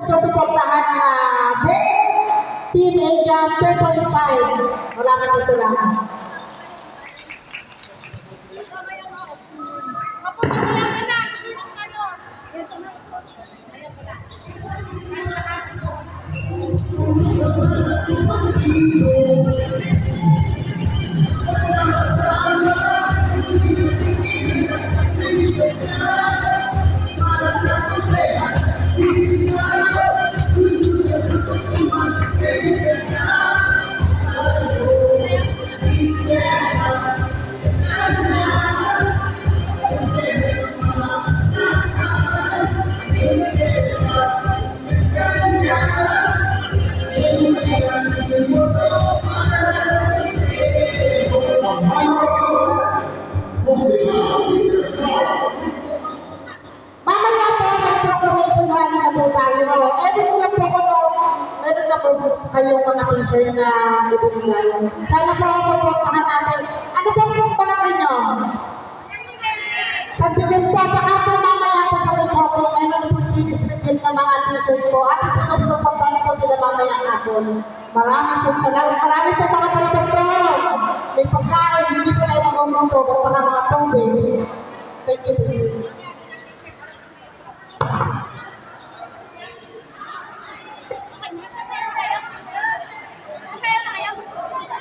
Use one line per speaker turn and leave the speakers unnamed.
susuportahan ng Team Asia 3.5. Maraming salamat. Mamaya po, may proclamation rally na po tayo. Edit lang po ko na, meron na po kayong mga t-shirt na ibigay. Sana po supportahan natin. Ano po po palagay nyo? San Miguel po, baka po mamaya po sa Chocolate, meron po i-distribute na mga t-shirt po. At po supportahan po sila mamaya hapon. Maraming po salamat. Maraming po mga palabastor. May pagkain, hindi po tayo mag-umuto, mga tubig. Thank you.